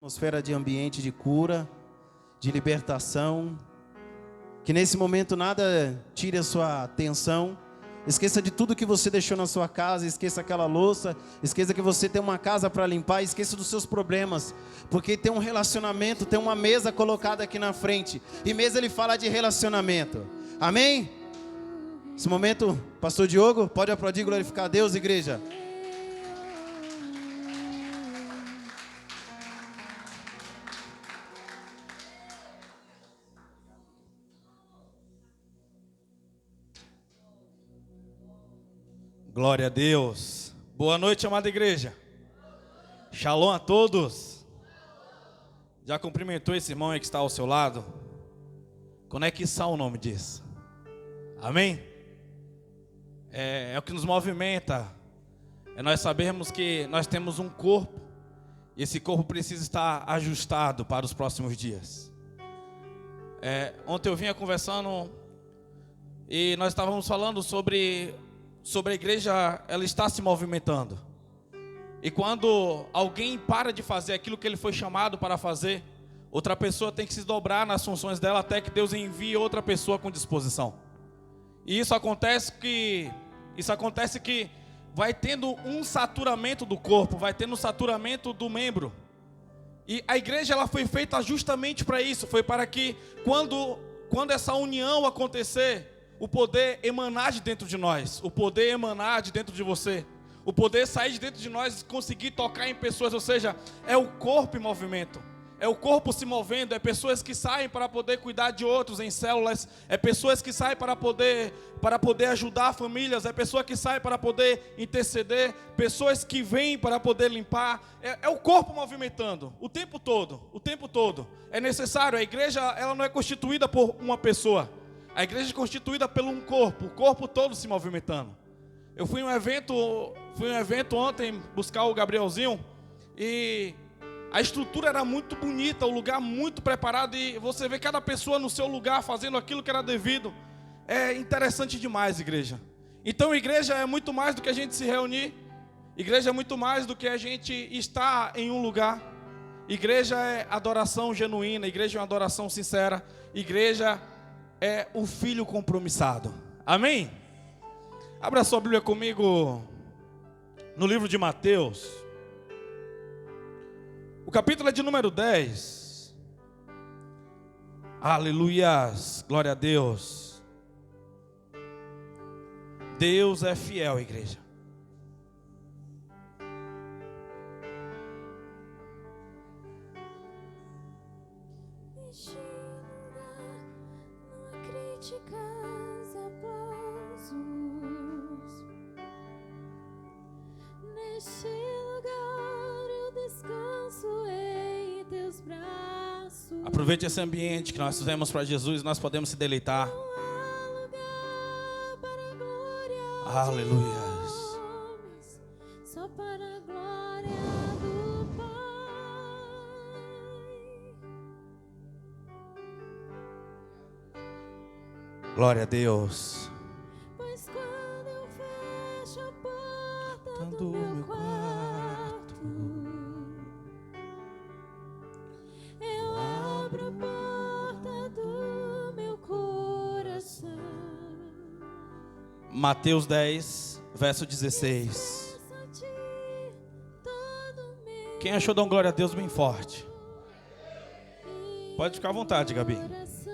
Atmosfera de ambiente de cura, de libertação. Que nesse momento nada tire a sua atenção. Esqueça de tudo que você deixou na sua casa. Esqueça aquela louça. Esqueça que você tem uma casa para limpar. Esqueça dos seus problemas. Porque tem um relacionamento, tem uma mesa colocada aqui na frente. E mesa ele fala de relacionamento. Amém? Esse momento, pastor Diogo, pode aplaudir e glorificar a Deus, igreja. Glória a Deus. Boa noite, amada igreja. Shalom a todos. Já cumprimentou esse irmão aí que está ao seu lado? Conexão, o nome disso. Amém? É o que nos movimenta. É nós sabermos que nós temos um corpo. E esse corpo precisa estar ajustado para os próximos dias. Ontem eu vinha conversando e nós estávamos falando sobre a igreja, ela está se movimentando. E quando alguém para de fazer aquilo que ele foi chamado para fazer, outra pessoa tem que se dobrar nas funções dela até que Deus envie outra pessoa com disposição. E isso acontece que vai tendo um saturamento do corpo, vai tendo um saturamento do membro. E a igreja ela foi feita justamente para isso, foi para que quando essa união acontecer, o poder emanar de dentro de nós, o poder emanar de dentro de você, o poder sair de dentro de nós e conseguir tocar em pessoas, ou seja, é o corpo em movimento, é o corpo se movendo, é pessoas que saem para poder cuidar de outros em células, é pessoas que saem para poder ajudar famílias, é pessoa que sai para poder interceder, pessoas que vêm para poder limpar, é o corpo movimentando, o tempo todo, é necessário, a igreja ela não é constituída por uma pessoa, a igreja é constituída por um corpo, o corpo todo se movimentando. Eu fui em um evento ontem buscar o Gabrielzinho e a estrutura era muito bonita, o lugar muito preparado e você vê cada pessoa no seu lugar fazendo aquilo que era devido. É interessante demais, igreja. Então, igreja é muito mais do que a gente se reunir. Igreja é muito mais do que a gente estar em um lugar. Igreja é adoração genuína, igreja é uma adoração sincera. Igreja é o filho compromissado. Amém? Abra sua Bíblia comigo no livro de Mateus. O capítulo é de número 10. Aleluias, glória a Deus. Deus é fiel, igreja. Neste lugar eu descanso em teus braços. Aproveite esse ambiente que nós fizemos para Jesus, nós podemos se deleitar. Não há lugar para a glória. Aleluias. De homens, só para a glória do Pai. Glória a Deus. Pois quando eu fecho a porta do meu quarto, eu abro a porta do meu coração. Mateus 10, verso 16. Peço a ti todo meu Quem achou, dá um glória a Deus bem forte. Pode ficar à vontade, Gabi. coração.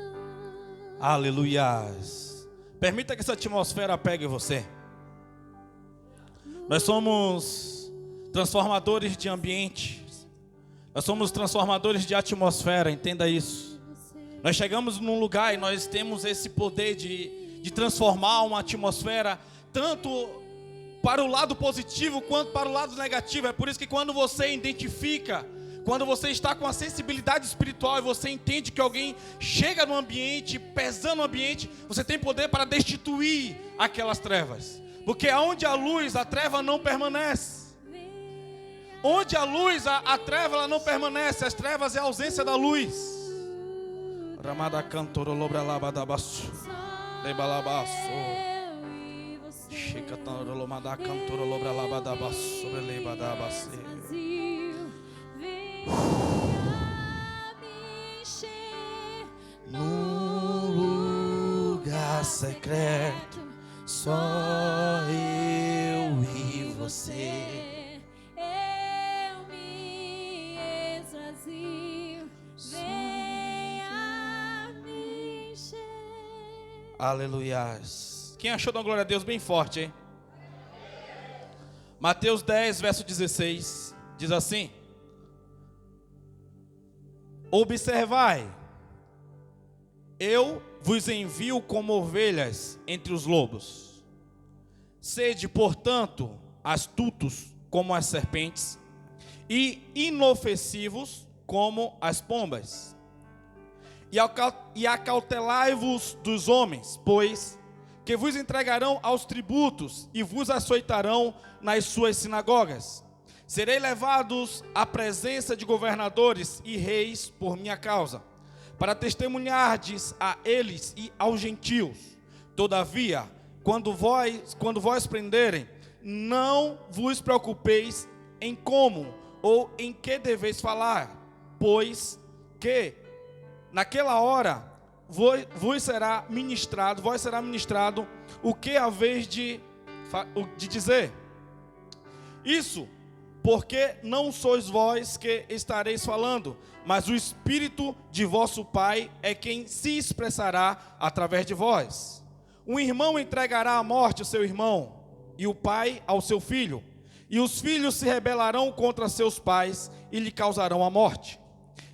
Aleluias. Permita que essa atmosfera pegue você. Nós somos transformadores de ambiente. Nós somos transformadores de atmosfera, entenda isso. Nós chegamos num lugar e nós temos esse poder de transformar uma atmosfera, tanto para o lado positivo quanto para o lado negativo. É por isso que quando você identifica, quando você está com a sensibilidade espiritual e você entende que alguém chega no ambiente, pesando o ambiente, você tem poder para destituir aquelas trevas. Porque onde há luz, a treva não permanece. Onde há luz, a treva ela não permanece. As trevas é a ausência da luz. Ramada cantoro lobra labadabaço. Lebalabaço. Eu e você. Chica toro lomada cantoro lobra labadabaço. Sobre lebadabaço. Vazio, venha secreto, só eu e você. Eu me esvazio, venha me encher. Aleluias. Quem achou da glória a Deus bem forte, hein? Mateus 10, verso 16, diz assim: observai, eu vos envio como ovelhas entre os lobos. Sede, portanto, astutos como as serpentes e inofensivos como as pombas. E acautelai-vos dos homens, pois que vos entregarão aos tributos e vos açoitarão nas suas sinagogas. Serei levados à presença de governadores e reis por minha causa, para testemunhardes a eles e aos gentios. Todavia, quando vós prenderem, não vos preocupeis em como ou em que deveis falar, pois que naquela hora vos será ministrado o que haveis de dizer. Isso porque não sois vós que estareis falando, mas o Espírito de vosso Pai é quem se expressará através de vós. Um irmão entregará à morte o seu irmão, e o pai ao seu filho, e os filhos se rebelarão contra seus pais e lhe causarão a morte.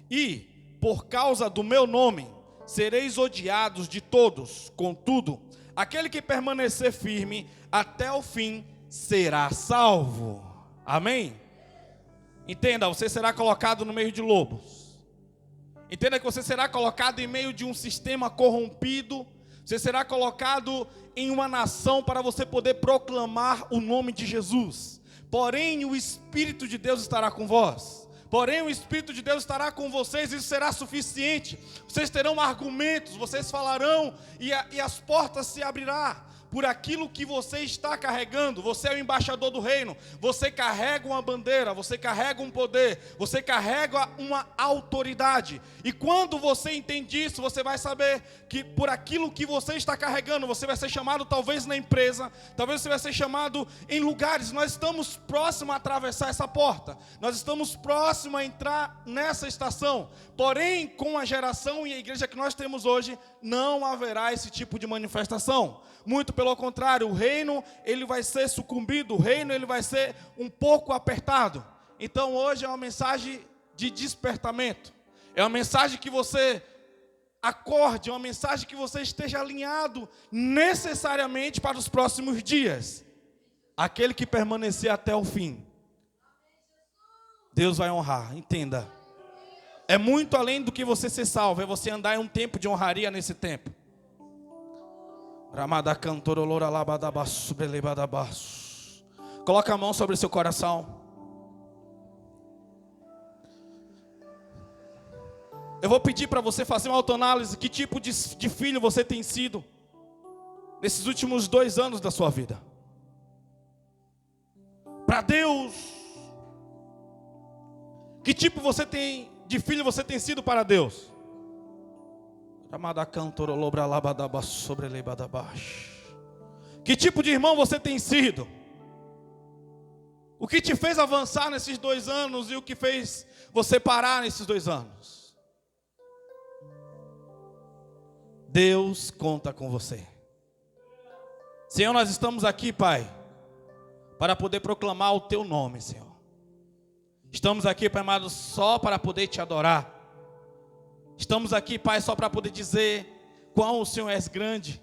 E, por causa do meu nome, sereis odiados de todos. Contudo, aquele que permanecer firme até o fim será salvo. Amém? Entenda, você será colocado no meio de lobos. Entenda que você será colocado em meio de um sistema corrompido. Você será colocado em uma nação para você poder proclamar o nome de Jesus. Porém, o Espírito de Deus estará com vós. Porém, o Espírito de Deus estará com vocês, isso será suficiente. Vocês terão argumentos, vocês falarão e as portas se abrirão por aquilo que você está carregando. Você é o embaixador do reino, você carrega uma bandeira, você carrega um poder, você carrega uma autoridade. E quando você entende isso, você vai saber que por aquilo que você está carregando, você vai ser chamado talvez na empresa, talvez você vai ser chamado em lugares. Nós estamos próximos a atravessar essa porta, nós estamos próximos a entrar nessa estação. Porém, com a geração e a igreja que nós temos hoje, não haverá esse tipo de manifestação. Muito pelo contrário, o reino ele vai ser sucumbido, o reino ele vai ser um pouco apertado. Então hoje é uma mensagem de despertamento, é uma mensagem que você acorde, é uma mensagem que você esteja alinhado necessariamente para os próximos dias. Aquele que permanecer até o fim, Deus vai honrar. Entenda, é muito além do que você ser salvo, é você andar em um tempo de honraria nesse tempo. Coloca a mão sobre o seu coração. Eu vou pedir para você fazer uma autoanálise. Que tipo de filho você tem sido nesses últimos 2 anos da sua vida? Para Deus. Que tipo de filho você tem sido para Deus? Que tipo de irmão você tem sido? O que te fez avançar nesses 2 anos e o que fez você parar nesses 2 anos? Deus conta com você. Senhor, nós estamos aqui, Pai, para poder proclamar o Teu nome, Senhor. Estamos aqui, Pai amado, só para poder Te adorar. Estamos aqui, Pai, só para poder dizer quão o Senhor és grande.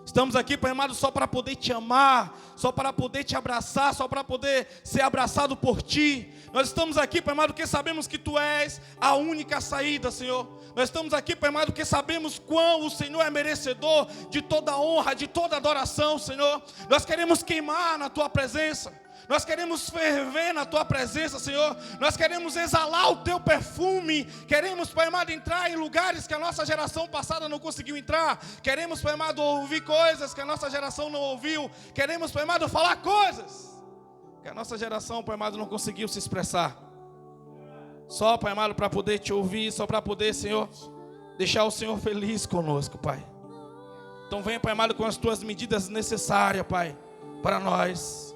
Estamos aqui, Pai amado, só para poder Te amar, só para poder Te abraçar, só para poder ser abraçado por Ti. Nós estamos aqui, Pai amado, porque sabemos que Tu és a única saída, Senhor. Nós estamos aqui, Pai amado, porque sabemos quão o Senhor é merecedor de toda honra, de toda adoração, Senhor. Nós queremos queimar na Tua presença. Nós queremos ferver na Tua presença, Senhor. Nós queremos exalar o Teu perfume. Queremos, Pai amado, entrar em lugares que a nossa geração passada não conseguiu entrar. Queremos, Pai amado, ouvir coisas que a nossa geração não ouviu. Queremos, Pai amado, falar coisas que a nossa geração, Pai amado, não conseguiu se expressar. Só, Pai amado, para poder Te ouvir, só para poder, Senhor, deixar o Senhor feliz conosco, Pai. Então venha, Pai amado, com as tuas medidas necessárias, Pai, para nós,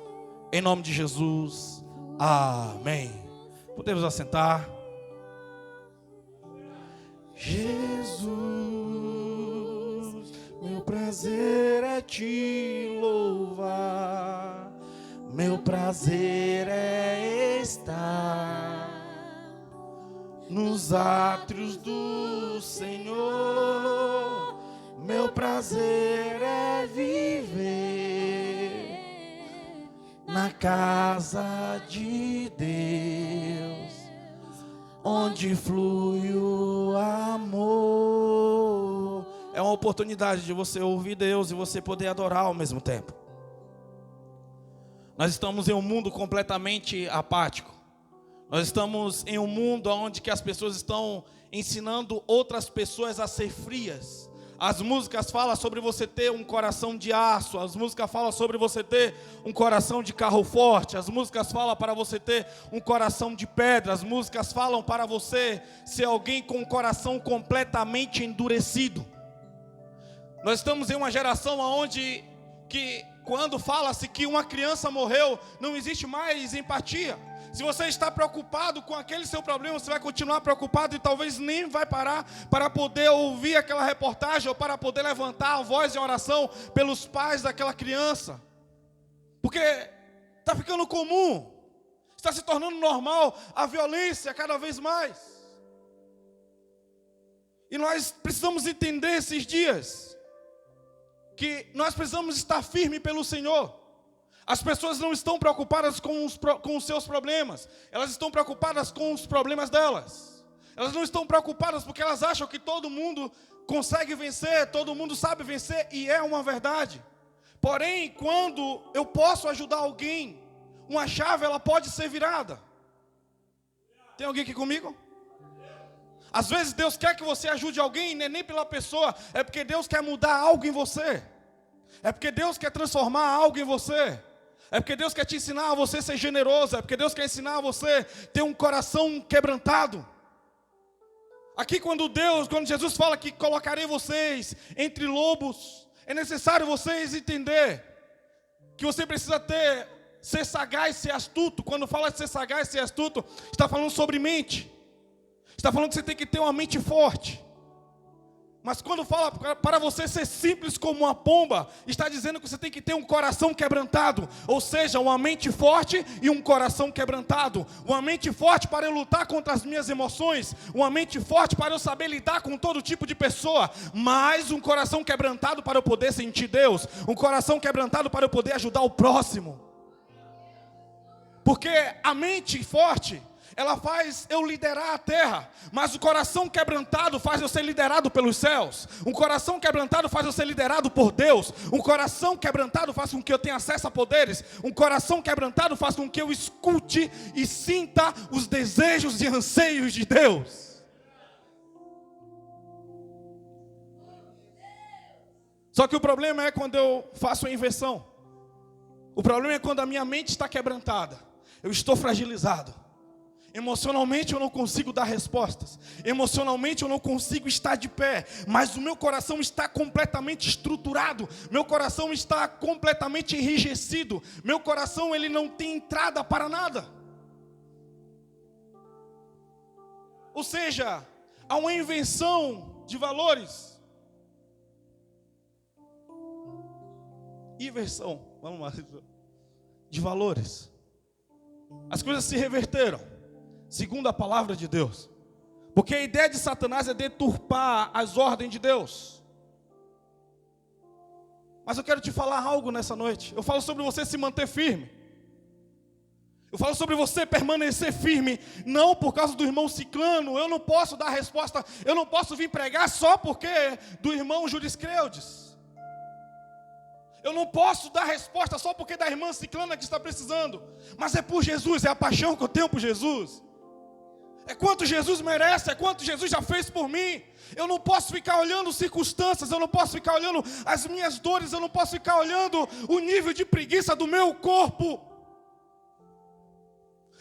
em nome de Jesus, amém. Podemos assentar. Jesus, meu prazer é te louvar, meu prazer é estar nos átrios do Senhor, meu prazer é viver na casa de Deus, onde flui o amor. É uma oportunidade de você ouvir Deus e você poder adorar ao mesmo tempo. Nós estamos em um mundo completamente apático. Nós estamos em um mundo onde que as pessoas estão ensinando outras pessoas a ser frias. As músicas falam sobre você ter um coração de aço. As músicas falam sobre você ter um coração de carro forte. As músicas falam para você ter um coração de pedra. As músicas falam para você ser alguém com um coração completamente endurecido. Nós estamos em uma geração onde que quando fala-se que uma criança morreu, não existe mais empatia. Se você está preocupado com aquele seu problema, você vai continuar preocupado e talvez nem vai parar para poder ouvir aquela reportagem ou para poder levantar a voz em oração pelos pais daquela criança. Porque está ficando comum, está se tornando normal a violência cada vez mais. E nós precisamos entender esses dias que nós precisamos estar firmes pelo Senhor. As pessoas não estão preocupadas com os seus problemas. Elas estão preocupadas com os problemas delas. Elas não estão preocupadas porque elas acham que todo mundo consegue vencer, todo mundo sabe vencer, e é uma verdade. Porém, quando eu posso ajudar alguém, uma chave ela pode ser virada. Tem alguém aqui comigo? Às vezes Deus quer que você ajude alguém, não é nem pela pessoa, é porque Deus quer mudar algo em você. É porque Deus quer transformar algo em você. É porque Deus quer te ensinar a você ser generoso. É porque Deus quer ensinar a você ter um coração quebrantado. Aqui quando Jesus fala que colocarei vocês entre lobos, é necessário vocês entender que você precisa ser sagaz, ser astuto. Quando fala de ser sagaz, ser astuto, está falando sobre mente. Está falando que você tem que ter uma mente forte. Mas quando fala para você ser simples como uma pomba, está dizendo que você tem que ter um coração quebrantado. Ou seja, uma mente forte e um coração quebrantado. Uma mente forte para eu lutar contra as minhas emoções. Uma mente forte para eu saber lidar com todo tipo de pessoa. Mas um coração quebrantado para eu poder sentir Deus. Um coração quebrantado para eu poder ajudar o próximo. Porque a mente forte, ela faz eu liderar a terra, mas o coração quebrantado faz eu ser liderado pelos céus. Um coração quebrantado faz eu ser liderado por Deus. Um coração quebrantado faz com que eu tenha acesso a poderes. Um coração quebrantado faz com que eu escute e sinta os desejos e anseios de Deus. Só que o problema é quando eu faço a inversão. O problema é quando a minha mente está quebrantada. Eu estou fragilizado. Emocionalmente eu não consigo dar respostas. Emocionalmente eu não consigo estar de pé. Mas o meu coração está completamente estruturado. Meu coração está completamente enrijecido. Meu coração ele não tem entrada para nada. Ou seja, há uma invenção de valores. Inversão, vamos lá. De valores. As coisas se reverteram. Segundo a palavra de Deus. Porque a ideia de Satanás é deturpar as ordens de Deus. Mas eu quero te falar algo nessa noite. Eu falo sobre você se manter firme. Eu falo sobre você permanecer firme. Não por causa do irmão Ciclano. Eu não posso dar resposta. Eu não posso vir pregar só porque do irmão Juriscreudes. Eu não posso dar resposta só porque da irmã Ciclana que está precisando. Mas é por Jesus, é a paixão que eu tenho por Jesus. É quanto Jesus merece, é quanto Jesus já fez por mim. Eu não posso ficar olhando circunstâncias, eu não posso ficar olhando as minhas dores, eu não posso ficar olhando o nível de preguiça do meu corpo.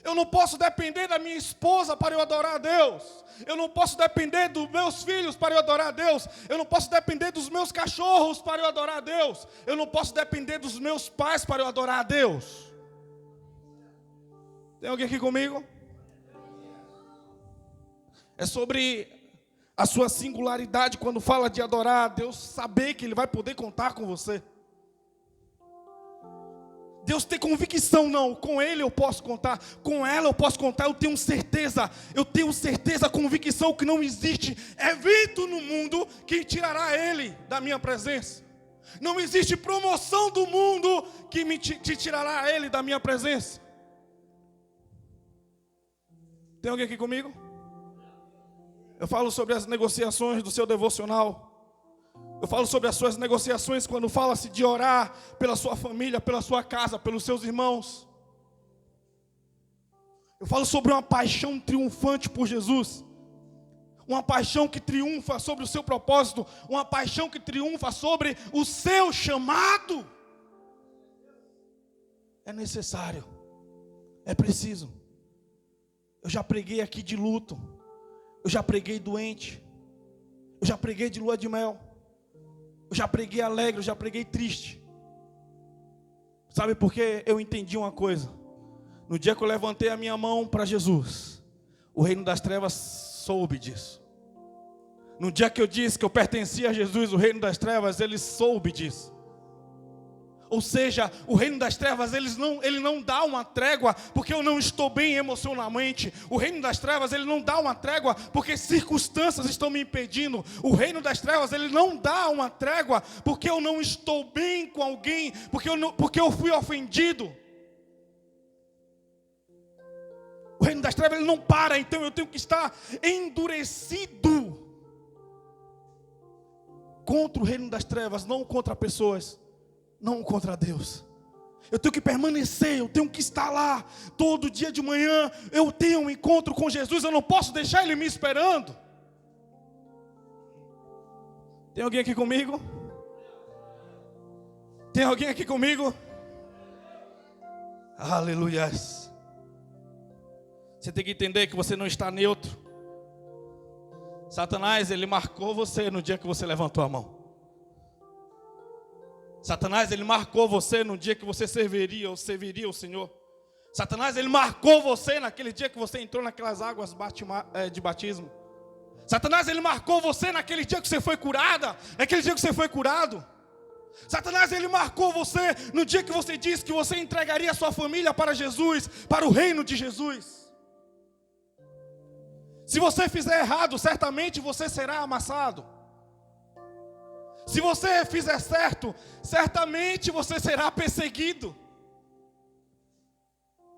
Eu não posso depender da minha esposa para eu adorar a Deus. Eu não posso depender dos meus filhos para eu adorar a Deus. Eu não posso depender dos meus cachorros para eu adorar a Deus. Eu não posso depender dos meus pais para eu adorar a Deus. Tem alguém aqui comigo? É sobre a sua singularidade quando fala de adorar a Deus, saber que Ele vai poder contar com você. Deus tem convicção, não, com Ele eu posso contar, com ela eu posso contar, eu tenho certeza, convicção que não existe evento no mundo que tirará Ele da minha presença. Não existe promoção do mundo que te tirará Ele da minha presença. Tem alguém aqui comigo? Eu falo sobre as negociações do seu devocional. Eu falo sobre as suas negociações quando fala-se de orar pela sua família, pela sua casa, pelos seus irmãos. Eu falo sobre uma paixão triunfante por Jesus. Uma paixão que triunfa sobre o seu propósito. Uma paixão que triunfa sobre o seu chamado. É necessário. É preciso. Eu já preguei aqui de luto. Eu já preguei doente. Eu já preguei de lua de mel. Eu já preguei alegre, eu já preguei triste. Sabe por quê? Eu entendi uma coisa. No dia que eu levantei a minha mão para Jesus, o reino das trevas soube disso. No dia que eu disse que eu pertencia a Jesus, o reino das trevas, ele soube disso. Ou seja, o reino das trevas, ele não dá uma trégua porque eu não estou bem emocionalmente. O reino das trevas, ele não dá uma trégua porque circunstâncias estão me impedindo. O reino das trevas, ele não dá uma trégua porque eu não estou bem com alguém, porque eu fui ofendido. O reino das trevas, ele não para, então eu tenho que estar endurecido contra o reino das trevas, não contra pessoas. Não contra Deus. Eu tenho que permanecer, eu tenho que estar lá. Todo dia de manhã eu tenho um encontro com Jesus. Eu não posso deixar Ele me esperando. Tem alguém aqui comigo? Tem alguém aqui comigo? Aleluia. Você tem que entender que você não está neutro. Satanás, ele marcou você no dia que você levantou a mão. Satanás, ele marcou você no dia que você serviria o Senhor. Satanás, ele marcou você naquele dia que você entrou naquelas águas de batismo. Satanás, ele marcou você naquele dia que você foi curada, naquele dia que você foi curado. Satanás, ele marcou você no dia que você disse que você entregaria a sua família para Jesus, para o reino de Jesus. Se você fizer errado, certamente você será amassado. Se você fizer certo, certamente você será perseguido.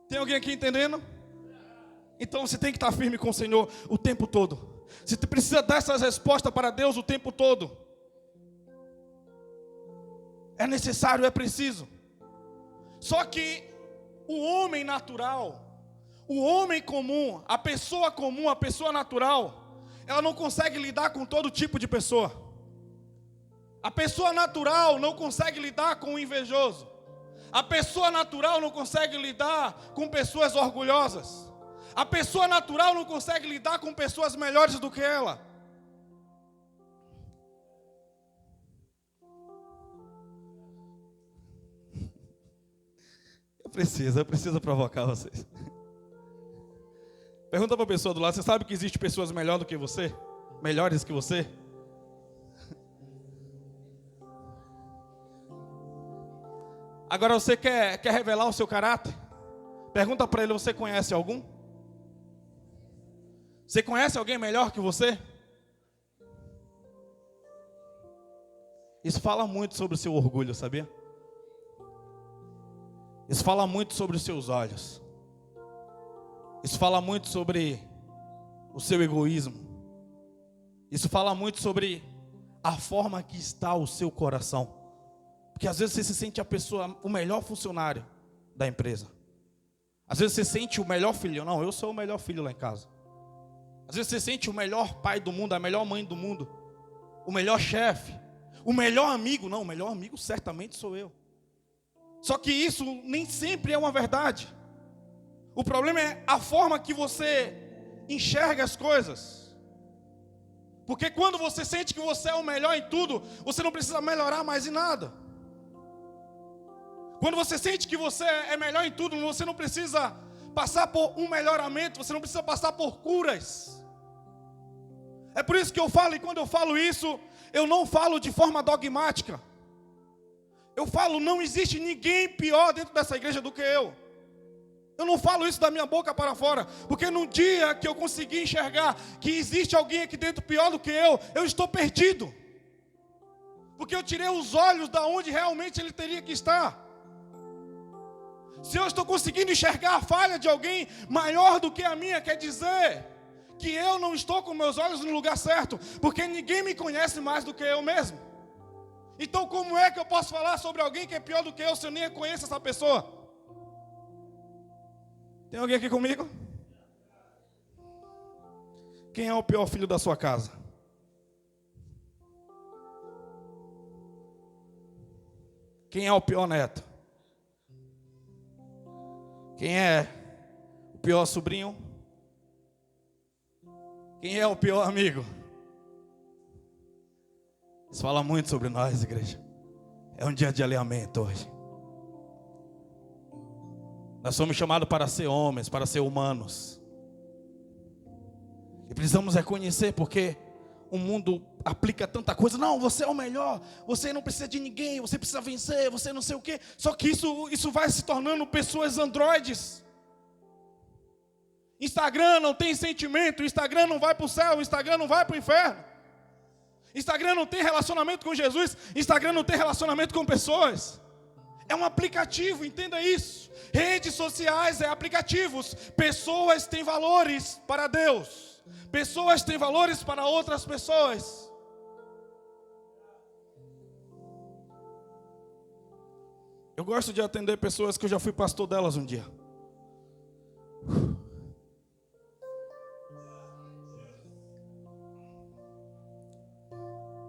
Tem alguém aqui entendendo? Então você tem que estar firme com o Senhor o tempo todo. Você precisa dar essas respostas para Deus o tempo todo. É necessário, é preciso. Só que o homem natural, o homem comum, a pessoa natural, ela não consegue lidar com todo tipo de pessoa. A pessoa natural não consegue lidar com o invejoso. A pessoa natural não consegue lidar com pessoas orgulhosas. A pessoa natural não consegue lidar com pessoas melhores do que ela. Eu preciso provocar vocês. Pergunta para a pessoa do lado: você sabe que existe pessoas melhores do que você? Melhores que você? Agora você quer revelar o seu caráter? Pergunta para ele: você conhece algum? Você conhece alguém melhor que você? Isso fala muito sobre o seu orgulho, sabia? Isso fala muito sobre os seus olhos. Isso fala muito sobre o seu egoísmo. Isso fala muito sobre a forma que está o seu coração. Porque às vezes você se sente o melhor funcionário da empresa. Às vezes você sente o melhor filho. Não, eu sou o melhor filho lá em casa. Às vezes você sente o melhor pai do mundo, a melhor mãe do mundo. O melhor chefe. O melhor amigo. Não, o melhor amigo certamente sou eu. Só que isso nem sempre é uma verdade. O problema é a forma que você enxerga as coisas. Porque quando você sente que você é o melhor em tudo, você não precisa melhorar mais em nada. Quando você sente que você é melhor em tudo, você não precisa passar por um melhoramento, você não precisa passar por curas. É por isso que eu falo, e quando eu falo isso, eu não falo de forma dogmática. Eu falo, não existe ninguém pior dentro dessa igreja do que eu. Eu não falo isso da minha boca para fora, porque no dia que eu consegui enxergar que existe alguém aqui dentro pior do que eu estou perdido. Porque eu tirei os olhos da onde realmente ele teria que estar. Se eu estou conseguindo enxergar a falha de alguém maior do que a minha, quer dizer que eu não estou com meus olhos no lugar certo, porque ninguém me conhece mais do que eu mesmo. Então como é que eu posso falar sobre alguém que é pior do que eu se eu nem conheço essa pessoa? Tem alguém aqui comigo? Quem é o pior filho da sua casa? Quem é o pior neto? Quem é o pior sobrinho? Quem é o pior amigo? Isso fala muito sobre nós, igreja. É um dia de alinhamento hoje. Nós somos chamados para ser homens, para ser humanos. E precisamos reconhecer, porque o mundo aplica tanta coisa. Não, você é o melhor, você não precisa de ninguém, você precisa vencer, você não sei o quê. Só que isso vai se tornando pessoas androides. Instagram não tem sentimento, Instagram não vai para o céu, Instagram não vai para o inferno. Instagram não tem relacionamento com Jesus, Instagram não tem relacionamento com pessoas. É um aplicativo, entenda isso. Redes sociais é aplicativos. Pessoas têm valores para Deus. Pessoas têm valores para outras pessoas. Eu gosto de atender pessoas que eu já fui pastor delas um dia.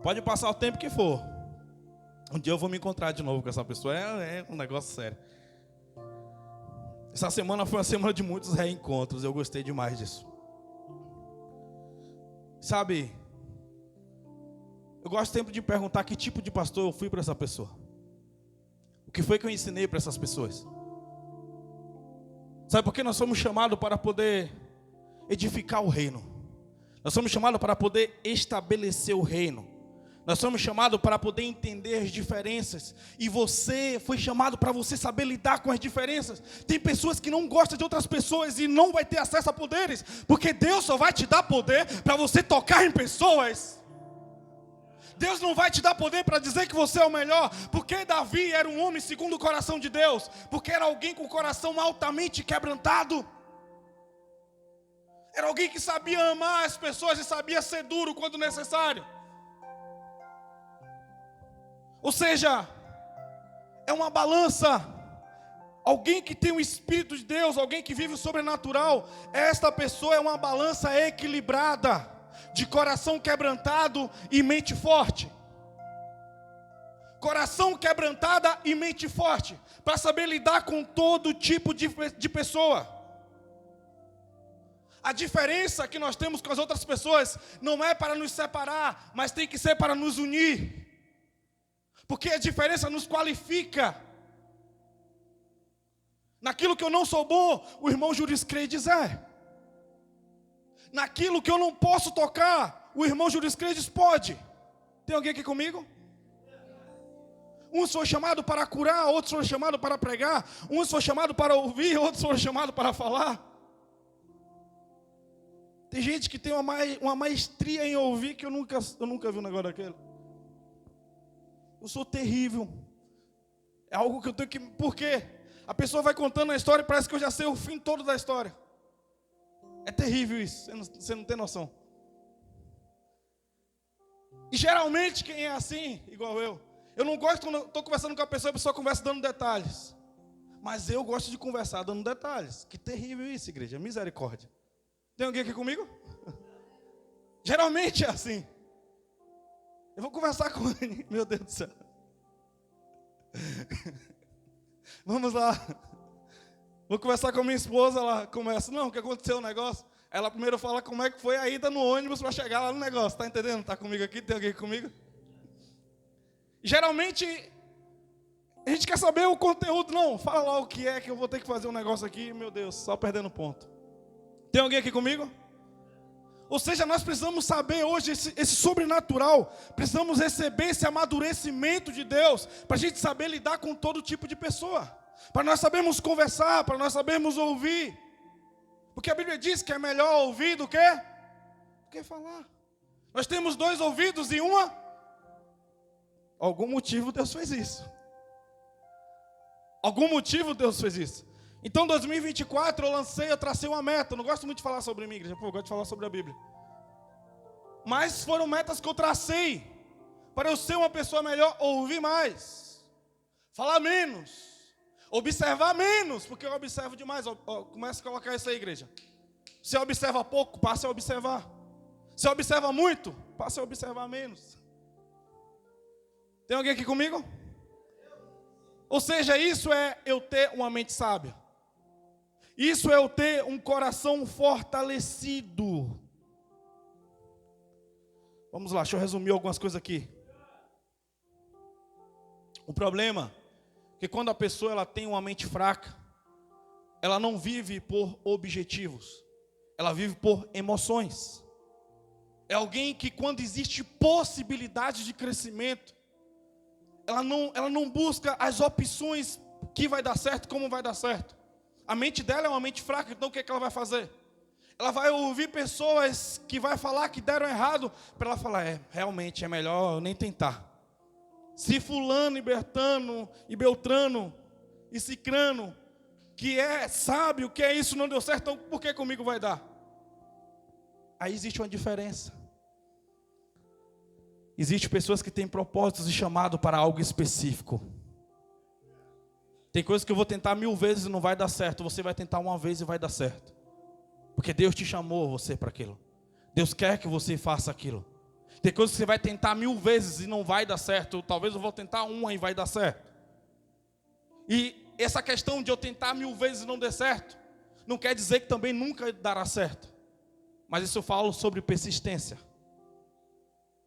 Pode passar o tempo que for. Um dia eu vou me encontrar de novo com essa pessoa. É um negócio sério. Essa semana foi uma semana de muitos reencontros. Eu gostei demais disso. Sabe, eu gosto sempre de perguntar que tipo de pastor eu fui para essa pessoa. O que foi que eu ensinei para essas pessoas? Sabe por que nós somos chamados para poder edificar o reino? Nós somos chamados para poder estabelecer o reino. Nós somos chamados para poder entender as diferenças. E você foi chamado para você saber lidar com as diferenças. Tem pessoas que não gostam de outras pessoas e não vai ter acesso a poderes, porque Deus só vai te dar poder para você tocar em pessoas. Deus não vai te dar poder para dizer que você é o melhor, porque Davi era um homem segundo o coração de Deus, porque era alguém com o coração altamente quebrantado. Era alguém que sabia amar as pessoas e sabia ser duro quando necessário. Ou seja, é uma balança. Alguém que tem o Espírito de Deus, alguém que vive o sobrenatural, esta pessoa é uma balança equilibrada, de coração quebrantado e mente forte. Coração quebrantada e mente forte, para saber lidar com todo tipo de pessoa. A diferença que nós temos com as outras pessoas não é para nos separar, mas tem que ser para nos unir. Porque a diferença nos qualifica. Naquilo que eu não sou bom, o irmão Juriscredes é. Naquilo que eu não posso tocar, o irmão Juriscredes pode. Tem alguém aqui comigo? Uns foram chamados para curar, outros foram chamados para pregar. Uns foram chamados para ouvir, outros foram chamados para falar. Tem gente que tem uma maestria em ouvir que eu nunca vi um negócio daquele. Eu sou terrível. É algo que eu tenho que... Por quê? A pessoa vai contando a história e parece que eu já sei o fim todo da história. É terrível isso. Você não tem noção. E geralmente quem é assim, igual eu não gosto quando eu estou conversando com a pessoa conversa dando detalhes. Mas eu gosto de conversar dando detalhes. Que terrível isso, igreja. Misericórdia. Tem alguém aqui comigo? Geralmente é assim. Eu vou conversar com ele. Meu Deus do céu. Vamos lá. Vou conversar com a minha esposa, ela começa, não, o que aconteceu o negócio? Ela primeiro fala como é que foi a ida no ônibus para chegar lá no negócio, tá entendendo? Tá comigo aqui? Tem alguém comigo? Geralmente, a gente quer saber o conteúdo, não, fala lá o que é que eu vou ter que fazer um negócio aqui, meu Deus, só perdendo ponto. Tem alguém aqui comigo? Ou seja, nós precisamos saber hoje esse sobrenatural, precisamos receber esse amadurecimento de Deus, para a gente saber lidar com todo tipo de pessoa, para nós sabermos conversar, para nós sabermos ouvir, porque a Bíblia diz que é melhor ouvir do que falar. Nós temos 2 ouvidos e algum motivo Deus fez isso. Algum motivo Deus fez isso. Então, em 2024, eu tracei uma meta. Eu não gosto muito de falar sobre a minha igreja, eu gosto de falar sobre a Bíblia. Mas foram metas que eu tracei para eu ser uma pessoa melhor, ouvir mais, falar menos, observar menos, porque eu observo demais. Começa a colocar isso aí, igreja. Se observa pouco, passe a observar. Se observa muito, passe a observar menos. Tem alguém aqui comigo? Ou seja, isso é eu ter uma mente sábia. Isso é eu ter um coração fortalecido. Vamos lá, deixa eu resumir algumas coisas aqui. O problema é que quando a pessoa ela tem uma mente fraca, ela não vive por objetivos, ela vive por emoções. É alguém que quando existe possibilidade de crescimento, ela não busca as opções que vai dar certo, como vai dar certo. A mente dela é uma mente fraca, então o que ela vai fazer? Ela vai ouvir pessoas que vai falar que deram errado, para ela falar, realmente é melhor eu nem tentar. Se fulano e Bertano e Beltrano e Cicrano, que é sábio, que é isso, não deu certo, então por que comigo vai dar? Aí existe uma diferença. Existem pessoas que têm propósitos e chamado para algo específico. Tem coisas que eu vou tentar 1000 vezes e não vai dar certo. Você vai tentar uma vez e vai dar certo. Porque Deus te chamou você para aquilo. Deus quer que você faça aquilo. Tem coisas que você vai tentar 1000 vezes e não vai dar certo. Talvez eu vou tentar uma e vai dar certo. E essa questão de eu tentar 1000 vezes e não der certo, não quer dizer que também nunca dará certo. Mas isso eu falo sobre persistência.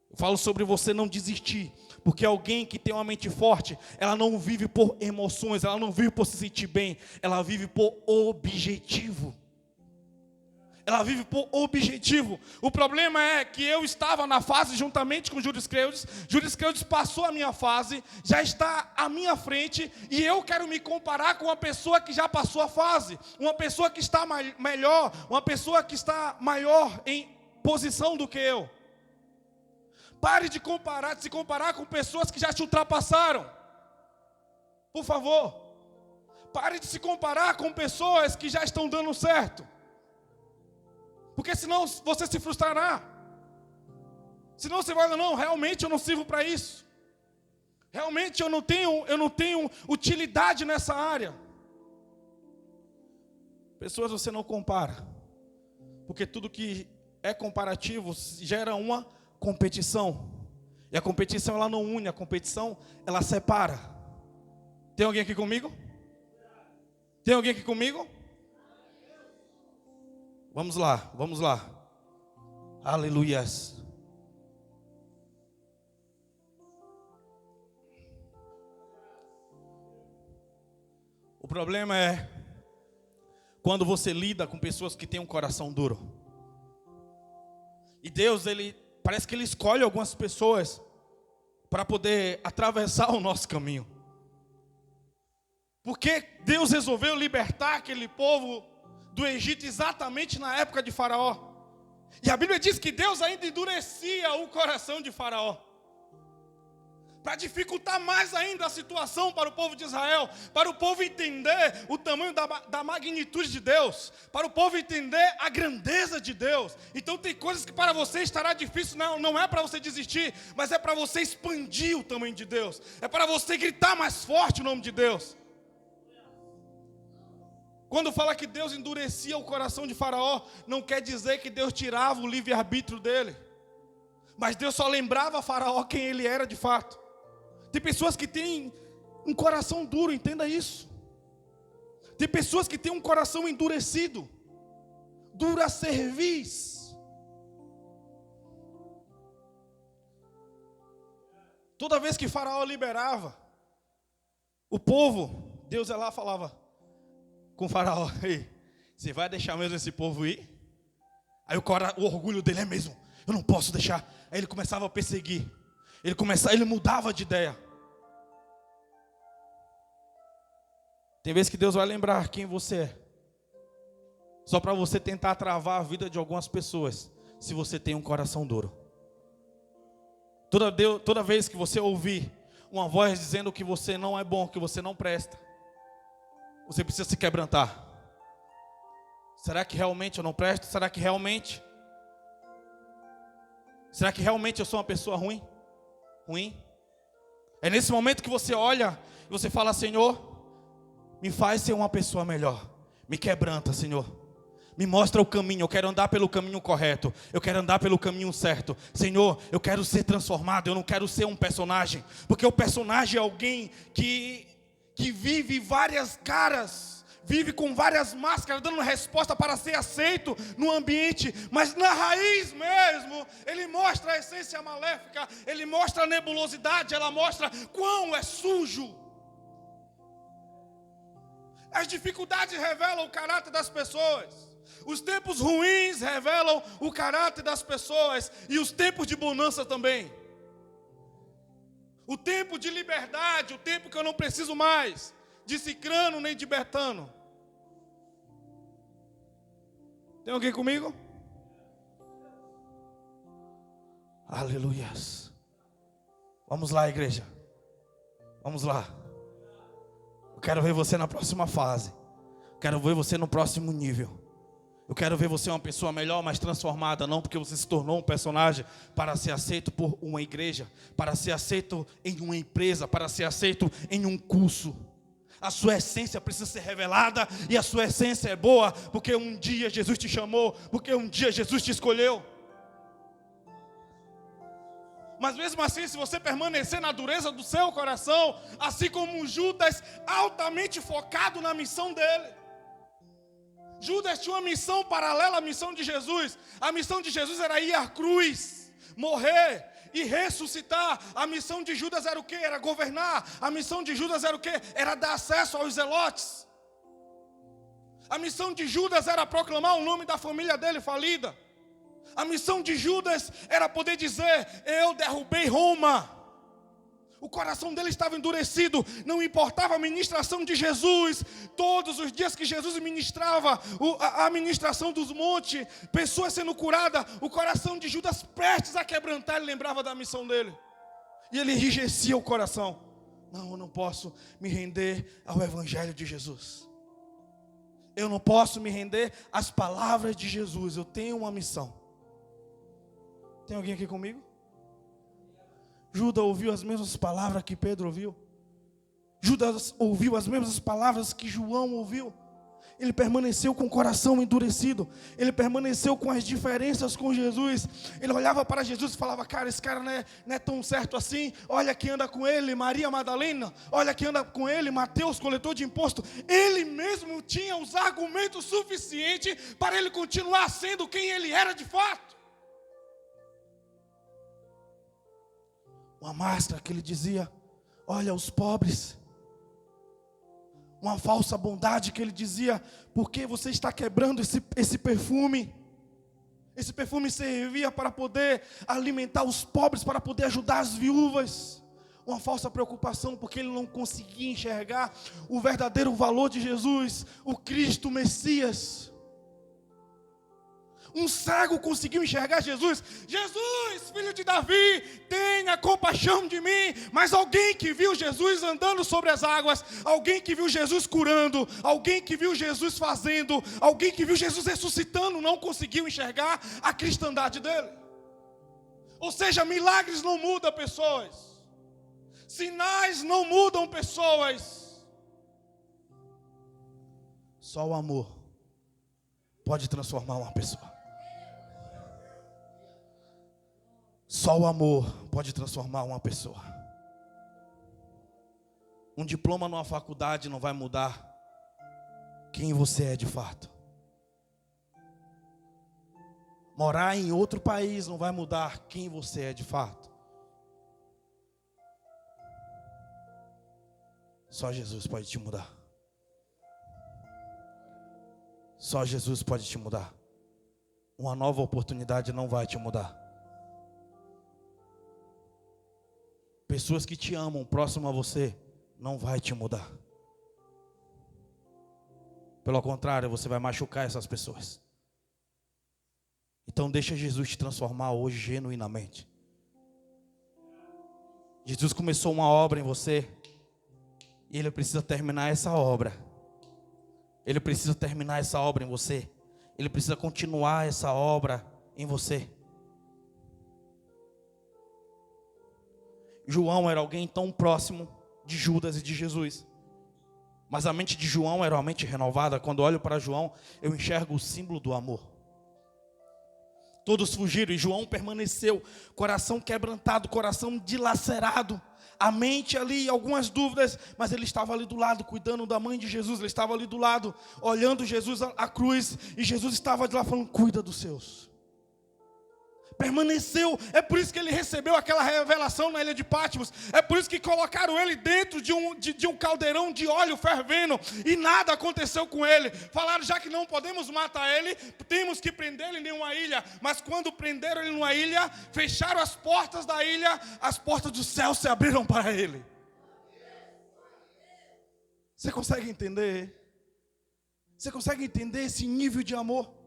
Eu falo sobre você não desistir, porque alguém que tem uma mente forte, ela não vive por emoções, ela não vive por se sentir bem, ela vive por objetivo. Ela vive por objetivo. O problema é que eu estava na fase juntamente com Júlio Creudes. Júlio Creudes passou a minha fase, já está à minha frente, e eu quero me comparar com uma pessoa que já passou a fase, uma pessoa que está melhor, uma pessoa que está maior em posição do que eu. Pare de se comparar com pessoas que já te ultrapassaram. Por favor. Pare de se comparar com pessoas que já estão dando certo. Porque senão você se frustrará. Senão você vai falar, não, realmente eu não sirvo para isso. Realmente eu não tenho utilidade nessa área. Pessoas você não compara. Porque tudo que é comparativo gera uma competição. E a competição ela não une, a competição ela separa. Tem alguém aqui comigo? Tem alguém aqui comigo? Vamos lá, vamos lá. Aleluias. O problema é quando você lida com pessoas que têm um coração duro. E Deus, parece que Ele escolhe algumas pessoas para poder atravessar o nosso caminho. Porque Deus resolveu libertar aquele povo do Egito exatamente na época de Faraó. E a Bíblia diz que Deus ainda endurecia o coração de Faraó, para dificultar mais ainda a situação para o povo de Israel, para o povo entender o tamanho da magnitude de Deus, para o povo entender a grandeza de Deus. Então tem coisas que para você estará difícil, não é para você desistir, mas é para você expandir o tamanho de Deus, é para você gritar mais forte o nome de Deus. Quando fala que Deus endurecia o coração de Faraó, não quer dizer que Deus tirava o livre-arbítrio dele, mas Deus só lembrava a Faraó quem ele era de fato. Tem pessoas que têm um coração duro, entenda isso. Tem pessoas que têm um coração endurecido, dura cerviz. Toda vez que Faraó liberava o povo, Deus ia lá e falava com Faraó: ei, você vai deixar mesmo esse povo ir? Aí o orgulho dele: é mesmo, eu não posso deixar. Aí ele começava a perseguir, ele mudava de ideia. Tem vezes que Deus vai lembrar quem você é, só para você tentar travar a vida de algumas pessoas, se você tem um coração duro. Toda vez que você ouvir uma voz dizendo que você não é bom, que você não presta, você precisa se quebrantar. Será que realmente eu não presto? Será que realmente eu sou uma pessoa ruim? É nesse momento que você olha e você fala: Senhor, me faz ser uma pessoa melhor. Me quebranta, Senhor. Me mostra o caminho. Eu quero andar pelo caminho correto. Eu quero andar pelo caminho certo. Senhor, eu quero ser transformado. Eu não quero ser um personagem. Porque o personagem é alguém que vive várias caras, vive com várias máscaras, dando resposta para ser aceito no ambiente. Mas na raiz mesmo, ele mostra a essência maléfica. Ele mostra a nebulosidade. Ela mostra quão é sujo. As dificuldades revelam o caráter das pessoas. Os tempos ruins revelam o caráter das pessoas. E os tempos de bonança também. O tempo de liberdade, o tempo que eu não preciso mais de cicrano nem de betano. Tem alguém comigo? Aleluias. Vamos lá, igreja. Vamos lá. Eu quero ver você na próxima fase. Quero ver você no próximo nível. Eu quero ver você uma pessoa melhor, mais transformada. Não porque você se tornou um personagem para ser aceito por uma igreja, para ser aceito em uma empresa, para ser aceito em um curso. A sua essência precisa ser revelada. E a sua essência é boa porque um dia Jesus te chamou, porque um dia Jesus te escolheu. Mas mesmo assim, se você permanecer na dureza do seu coração, assim como Judas, altamente focado na missão dele. Judas tinha uma missão paralela à missão de Jesus. A missão de Jesus era ir à cruz, morrer e ressuscitar. A missão de Judas era o quê? Era governar. A missão de Judas era o quê? Era dar acesso aos zelotes. A missão de Judas era proclamar o nome da família dele falida. A missão de Judas era poder dizer: eu derrubei Roma. O coração dele estava endurecido. Não importava a ministração de Jesus. Todos os dias que Jesus ministrava a ministração dos montes, pessoas sendo curadas, o coração de Judas prestes a quebrantar, ele lembrava da missão dele. E ele enrijecia o coração. Não, eu não posso me render ao evangelho de Jesus. Eu não posso me render às palavras de Jesus. Eu tenho uma missão. Tem alguém aqui comigo? Judas ouviu as mesmas palavras que Pedro ouviu. Judas ouviu as mesmas palavras que João ouviu. Ele permaneceu com o coração endurecido. Ele permaneceu com as diferenças com Jesus. Ele olhava para Jesus e falava: cara, esse cara não é tão certo assim. Olha quem anda com ele, Maria Madalena. Olha quem anda com ele, Mateus, coletor de imposto. Ele mesmo tinha os argumentos suficientes para ele continuar sendo quem ele era de fato. Uma máscara que ele dizia: olha os pobres. Uma falsa bondade que ele dizia: por que você está quebrando esse perfume? Esse perfume servia para poder alimentar os pobres, para poder ajudar as viúvas. Uma falsa preocupação, porque ele não conseguia enxergar o verdadeiro valor de Jesus, o Cristo, o Messias. Um cego conseguiu enxergar Jesus. Jesus, filho de Davi, tenha compaixão de mim. Mas alguém que viu Jesus andando sobre as águas, alguém que viu Jesus curando, alguém que viu Jesus fazendo, alguém que viu Jesus ressuscitando, não conseguiu enxergar a cristandade dele. Ou seja, milagres não mudam pessoas. Sinais não mudam pessoas. Só o amor pode transformar uma pessoa. Só o amor pode transformar uma pessoa. Um diploma numa faculdade não vai mudar quem você é de fato. Morar em outro país não vai mudar quem você é de fato. Só Jesus pode te mudar. Só Jesus pode te mudar. Uma nova oportunidade não vai te mudar. Pessoas que te amam próximo a você não vai te mudar. Pelo contrário, você vai machucar essas pessoas. Então deixa Jesus te transformar hoje genuinamente. Jesus começou uma obra em você e Ele precisa terminar essa obra. Ele precisa terminar essa obra em você. Ele precisa continuar essa obra em você. João era alguém tão próximo de Judas e de Jesus. Mas a mente de João era uma mente renovada. Quando eu olho para João, eu enxergo o símbolo do amor. Todos fugiram e João permaneceu, coração quebrantado, coração dilacerado, a mente ali, algumas dúvidas, mas ele estava ali do lado, cuidando da mãe de Jesus, ele estava ali do lado, olhando Jesus à cruz, e Jesus estava de lá falando, cuida dos seus. Permaneceu, é por isso que ele recebeu aquela revelação na ilha de Patmos, é por isso que colocaram ele dentro de um caldeirão de óleo fervendo, e nada aconteceu com ele. Falaram, já que não podemos matar ele, temos que prender ele em uma ilha. Mas quando prenderam ele numa ilha, fecharam as portas da ilha, as portas do céu se abriram para ele. Você consegue entender? Você consegue entender esse nível de amor?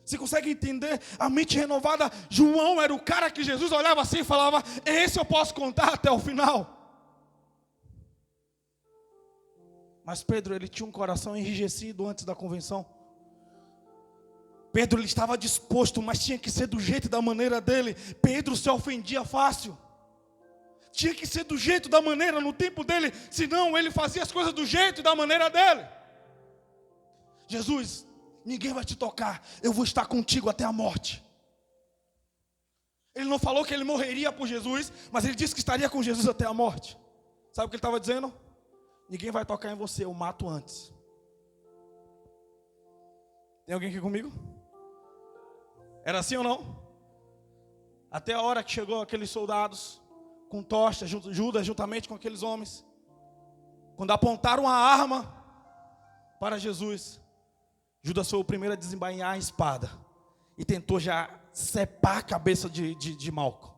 Você consegue entender a mente renovada? João era o cara que Jesus olhava assim e falava, esse eu posso contar até o final. Mas Pedro, ele tinha um coração enrijecido antes da convenção. Pedro, ele estava disposto, mas tinha que ser do jeito e da maneira dele. Pedro se ofendia fácil. Tinha que ser do jeito e da maneira no tempo dele, senão ele fazia as coisas do jeito e da maneira dele. Jesus, ninguém vai te tocar, eu vou estar contigo até a morte. Ele não falou que ele morreria por Jesus, mas ele disse que estaria com Jesus até a morte. Sabe o que ele estava dizendo? Ninguém vai tocar em você, eu mato antes. Tem alguém aqui comigo? Era assim ou não? Até a hora que chegou aqueles soldados com tocha, Judas juntamente com aqueles homens, quando apontaram a arma para Jesus, Judas foi o primeiro a desembainhar a espada e tentou já separar a cabeça de Malco.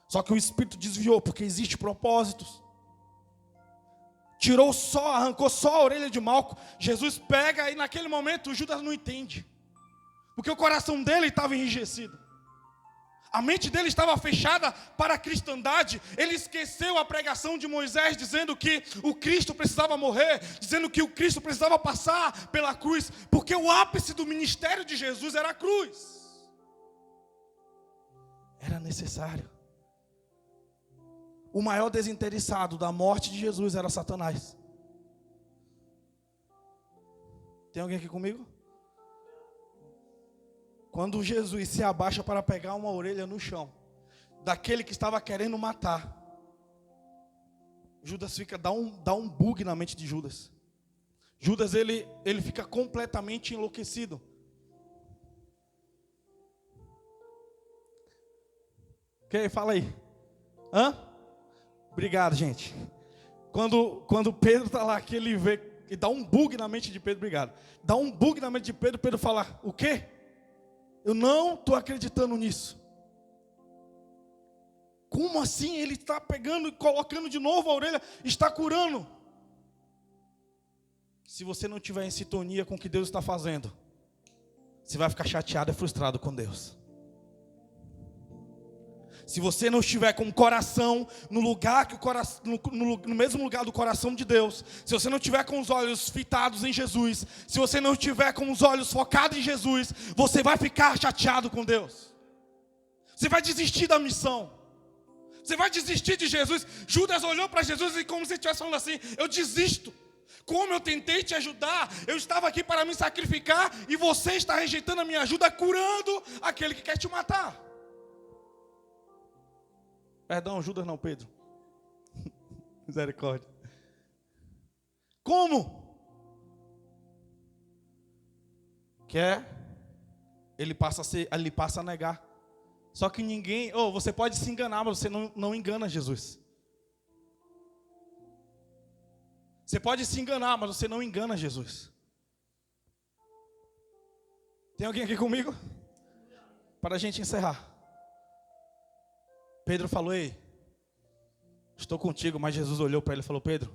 Só que o Espírito desviou, porque existe propósitos. Arrancou só a orelha de Malco. Jesus pega e naquele momento Judas não entende, porque o coração dele estava enrijecido. A mente dele estava fechada para a cristandade. Ele esqueceu a pregação de Moisés, dizendo que o Cristo precisava morrer, dizendo que o Cristo precisava passar pela cruz, porque o ápice do ministério de Jesus era a cruz. Era necessário. O maior desinteressado da morte de Jesus era Satanás. Tem alguém aqui comigo? Quando Jesus se abaixa para pegar uma orelha no chão daquele que estava querendo matar, Judas dá um bug na mente de Judas. Judas ele fica completamente enlouquecido. Ok, fala aí. Hã? Obrigado, gente. Quando Pedro está lá, que ele vê, e dá um bug na mente de Pedro, obrigado. Dá um bug na mente de Pedro, Pedro fala, o quê? Eu não estou acreditando nisso. Como assim? Ele está pegando e colocando de novo a orelha, está curando. Se você não estiver em sintonia com o que Deus está fazendo, você vai ficar chateado e frustrado com Deus. Se você não estiver com o coração no lugar que no mesmo lugar do coração de Deus, se você não estiver com os olhos fitados em Jesus, se você não estiver com os olhos focados em Jesus, você vai ficar chateado com Deus. Você vai desistir da missão. Você vai desistir de Jesus. Judas olhou para Jesus e como se estivesse falando assim, eu desisto. Como eu tentei te ajudar, eu estava aqui para me sacrificar e você está rejeitando a minha ajuda, curando aquele que quer te matar. Perdão, Judas não, Pedro. Misericórdia. Como? quer, ele passa a negar. Só que ninguém, você pode se enganar, mas você não engana Jesus. Você pode se enganar, mas você não engana Jesus. Tem alguém aqui comigo? Para a gente encerrar. Pedro falou: ei, estou contigo. Mas Jesus olhou para ele e falou: Pedro,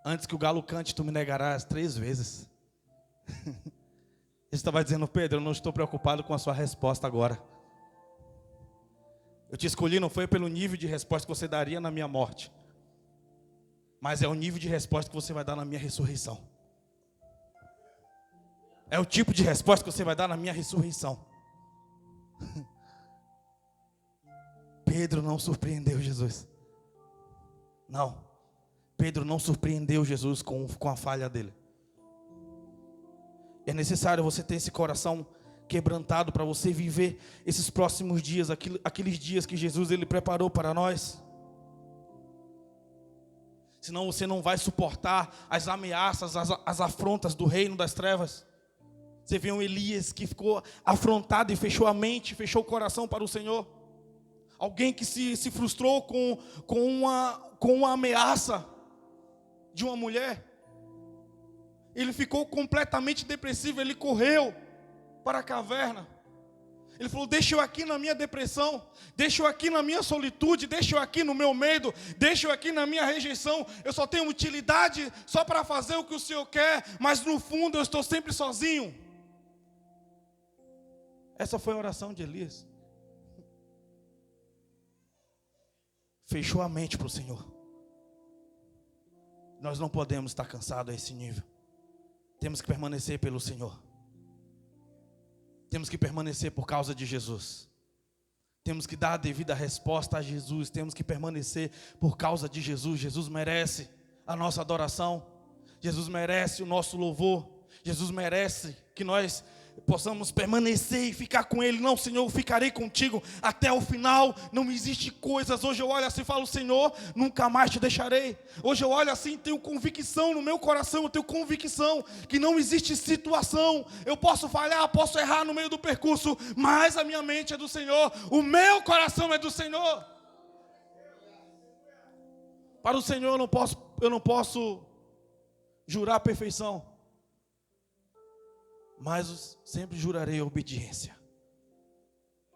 antes que o galo cante, tu me negarás 3 vezes. Ele estava dizendo: Pedro, eu não estou preocupado com a sua resposta agora. Eu te escolhi não foi pelo nível de resposta que você daria na minha morte, mas é o nível de resposta que você vai dar na minha ressurreição. É o tipo de resposta que você vai dar na minha ressurreição. Pedro não surpreendeu Jesus. Não. Pedro não surpreendeu Jesus com a falha dele. É necessário você ter esse coração quebrantado para você viver esses próximos dias, aqueles dias que Jesus ele preparou para nós. Senão você não vai suportar as ameaças, as afrontas do reino das trevas. Você vê um Elias que ficou afrontado e fechou a mente, fechou o coração para o Senhor. Alguém que se frustrou com uma ameaça de uma mulher. Ele ficou completamente depressivo, ele correu para a caverna. Ele falou: deixa eu aqui na minha depressão, deixa eu aqui na minha solitude, deixa eu aqui no meu medo, deixa eu aqui na minha rejeição. Eu só tenho utilidade só para fazer o que o Senhor quer, mas no fundo eu estou sempre sozinho. Essa foi a oração de Elias. Fechou a mente para o Senhor. Nós não podemos estar cansados a esse nível. Temos que permanecer pelo Senhor. Temos que permanecer por causa de Jesus. Temos que dar a devida resposta a Jesus. Temos que permanecer por causa de Jesus. Jesus merece a nossa adoração. Jesus merece o nosso louvor. Jesus merece que nós possamos permanecer e ficar com Ele. Não, Senhor, eu ficarei contigo até o final. Não existe coisas. Hoje eu olho assim e falo: Senhor, nunca mais te deixarei. Hoje eu olho assim e tenho convicção no meu coração. Eu tenho convicção que não existe situação. Eu posso falhar, posso errar no meio do percurso, mas a minha mente é do Senhor. O meu coração é do Senhor. Para o Senhor eu não posso jurar perfeição, mas sempre jurarei obediência.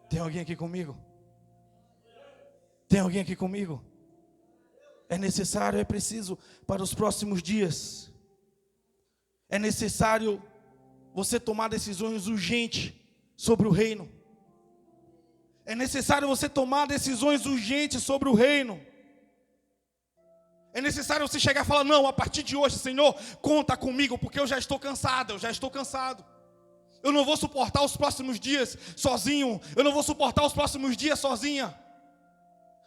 Tem alguém aqui comigo? Tem alguém aqui comigo? É necessário, é preciso para os próximos dias. É necessário você tomar decisões urgentes sobre o reino. É necessário você tomar decisões urgentes sobre o reino. É necessário você chegar e falar: não, a partir de hoje, Senhor, conta comigo, porque eu já estou cansado, Eu não vou suportar os próximos dias sozinho. Eu não vou suportar os próximos dias sozinha.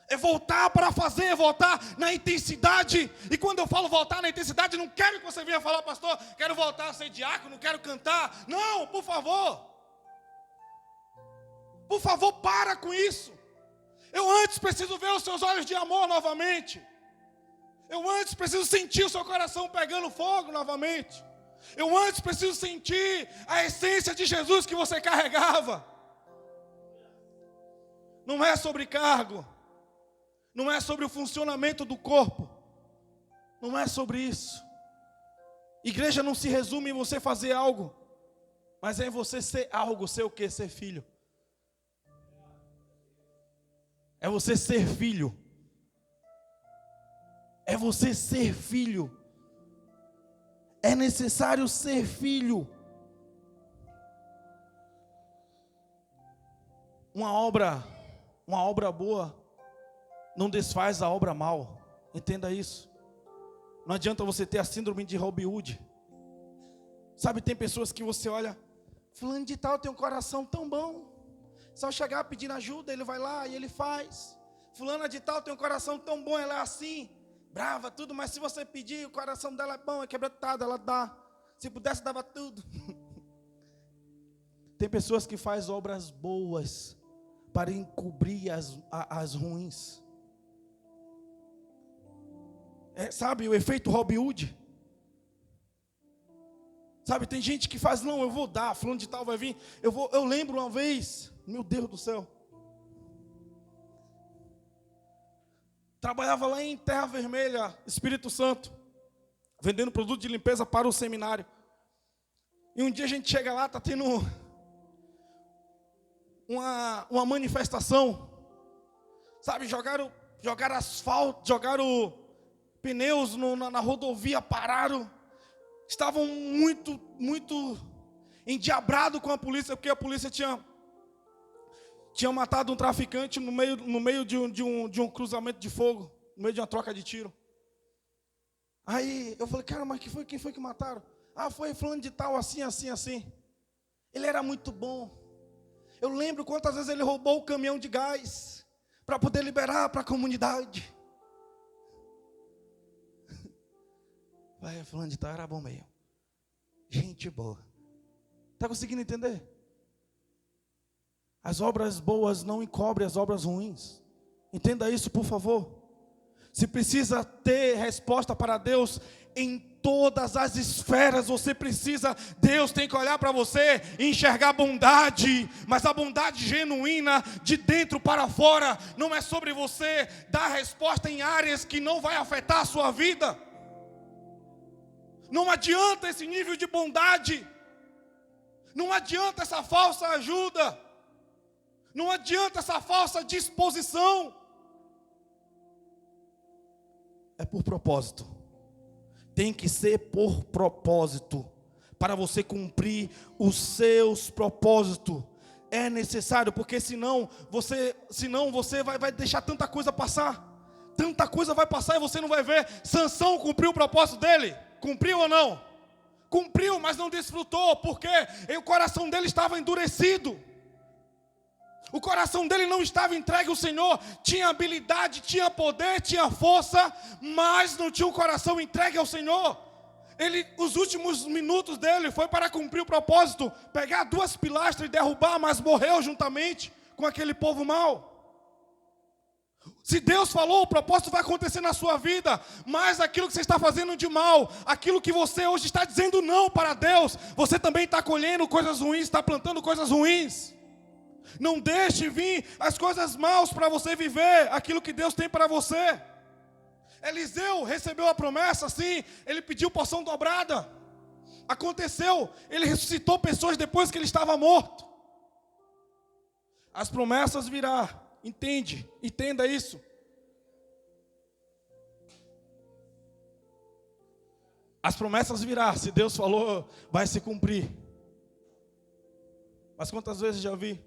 É voltar para fazer, é voltar na intensidade. E quando eu falo voltar na intensidade, não quero que você venha falar: pastor, quero voltar a ser diácono, quero cantar. Não, por favor. Por favor, para com isso. Eu antes preciso ver os seus olhos de amor novamente. Eu antes preciso sentir o seu coração pegando fogo novamente. Eu antes preciso sentir a essência de Jesus que você carregava. Não é sobre cargo. Não é sobre o funcionamento do corpo. Não é sobre isso. Igreja não se resume em você fazer algo, mas é em você ser algo. Ser o quê? Ser filho. É você ser filho. É você ser filho. É necessário ser filho. Uma obra boa não desfaz a obra mal. Entenda isso. Não adianta você ter a síndrome de Robin Hood. Sabe, tem pessoas que você olha: fulano de tal tem um coração tão bom. Só chegar pedindo ajuda, ele vai lá e ele faz. Fulana de tal tem um coração tão bom, ela é assim, brava, tudo, mas se você pedir, o coração dela é bom, é quebrantado, ela dá. Se pudesse, dava tudo. Tem pessoas que fazem obras boas para encobrir as ruins. Sabe o efeito Robin Hood? Sabe, tem gente que faz, não, eu vou dar, fulano de tal vai vir. Eu lembro uma vez, meu Deus do céu. Trabalhava lá em Terra Vermelha, Espírito Santo, vendendo produto de limpeza para o seminário. E um dia a gente chega lá, está tendo uma manifestação. Sabe, jogaram asfalto, jogaram pneus na rodovia, pararam. Estavam muito endiabrados com a polícia, porque a polícia tinha matado um traficante no meio de um cruzamento de fogo, no meio de uma troca de tiro. Aí eu falei, cara, mas quem foi que mataram? Ah, foi fulano de tal, assim. Ele era muito bom. Eu lembro quantas vezes ele roubou o caminhão de gás para poder liberar para a comunidade. Vai, fulano de tal era bom mesmo. Gente boa. Está conseguindo entender? As obras boas não encobrem as obras ruins. Entenda isso, por favor. Se precisa ter resposta para Deus em todas as esferas, Deus tem que olhar para você e enxergar bondade, mas a bondade genuína de dentro para fora. Não é sobre você dar resposta em áreas que não vai afetar a sua vida. Não adianta esse nível de bondade, não adianta essa falsa ajuda, não adianta essa falsa disposição. É por propósito. Tem que ser por propósito. Para você cumprir os seus propósitos. É necessário, porque senão você vai deixar tanta coisa passar. Tanta coisa vai passar e você não vai ver. Sansão cumpriu o propósito dele? Cumpriu ou não? Cumpriu, mas não desfrutou. Por quê? E o coração dele estava endurecido. O coração dele não estava entregue ao Senhor. Tinha habilidade, tinha poder, tinha força, mas não tinha o coração entregue ao Senhor. Os últimos minutos dele foi para cumprir o propósito, pegar 2 pilastras e derrubar, mas morreu juntamente com aquele povo mau. Se Deus falou, o propósito vai acontecer na sua vida, mas aquilo que você está fazendo de mal, aquilo que você hoje está dizendo não para Deus, você também está colhendo coisas ruins, está plantando coisas ruins. Não deixe vir as coisas maus para você viver aquilo que Deus tem para você. Eliseu recebeu a promessa, sim, ele pediu porção dobrada. Aconteceu, ele ressuscitou pessoas depois que ele estava morto. As promessas virão, entenda isso. As promessas virão, se Deus falou, vai se cumprir. Mas quantas vezes já vi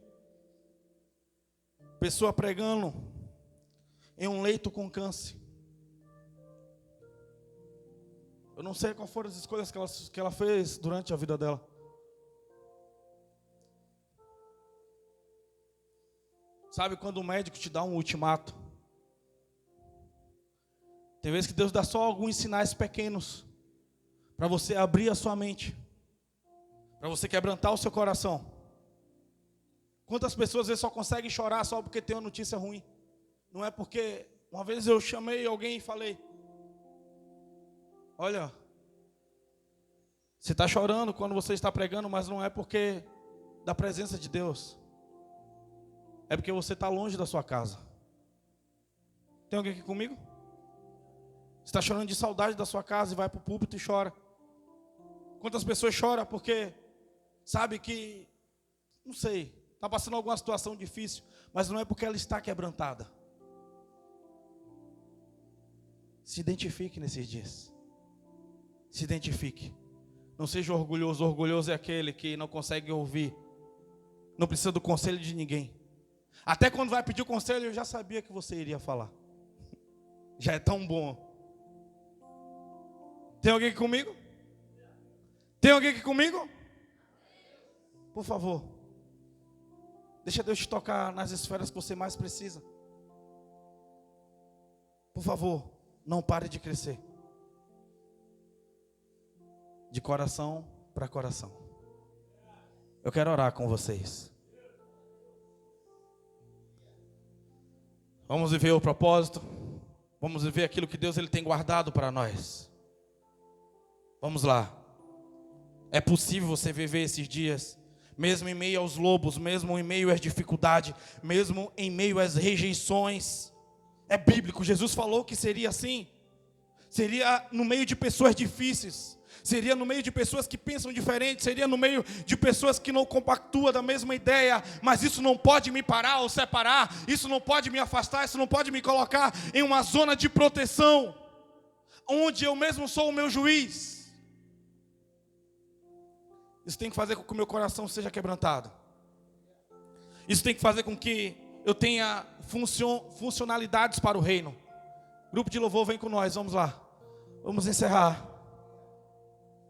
pessoa pregando em um leito com câncer. Eu não sei quais foram as escolhas que ela fez durante a vida dela. Sabe quando o médico te dá um ultimato? Tem vezes que Deus dá só alguns sinais pequenos para você abrir a sua mente, para você quebrantar o seu coração. Quantas pessoas às vezes só conseguem chorar só porque tem uma notícia ruim? Não é porque... Uma vez eu chamei alguém e falei, olha, você está chorando quando você está pregando, mas não é porque da presença de Deus. É porque você está longe da sua casa. Tem alguém aqui comigo? Você está chorando de saudade da sua casa e vai para o púlpito e chora. Quantas pessoas choram porque sabe que, não sei, está passando alguma situação difícil, mas não é porque ela está quebrantada. Se identifique nesses dias. Se identifique. Não seja orgulhoso. Orgulhoso é aquele que não consegue ouvir. Não precisa do conselho de ninguém. Até quando vai pedir o conselho, eu já sabia que você iria falar. Já é tão bom. Tem alguém aqui comigo? Tem alguém aqui comigo? Por favor. Deixa Deus te tocar nas esferas que você mais precisa. Por favor, não pare de crescer. De coração para coração. Eu quero orar com vocês. Vamos viver o propósito. Vamos viver aquilo que Deus ele tem guardado para nós. Vamos lá. É possível você viver esses dias, mesmo em meio aos lobos, mesmo em meio às dificuldades, mesmo em meio às rejeições. É bíblico, Jesus falou que seria assim. Seria no meio de pessoas difíceis, seria no meio de pessoas que pensam diferente, seria no meio de pessoas que não compactuam da mesma ideia, mas isso não pode me parar ou separar, isso não pode me afastar, isso não pode me colocar em uma zona de proteção, onde eu mesmo sou o meu juiz. Isso tem que fazer com que o meu coração seja quebrantado. Isso tem que fazer com que eu tenha funcionalidades para o reino. Grupo de louvor, vem com nós, vamos lá. Vamos encerrar.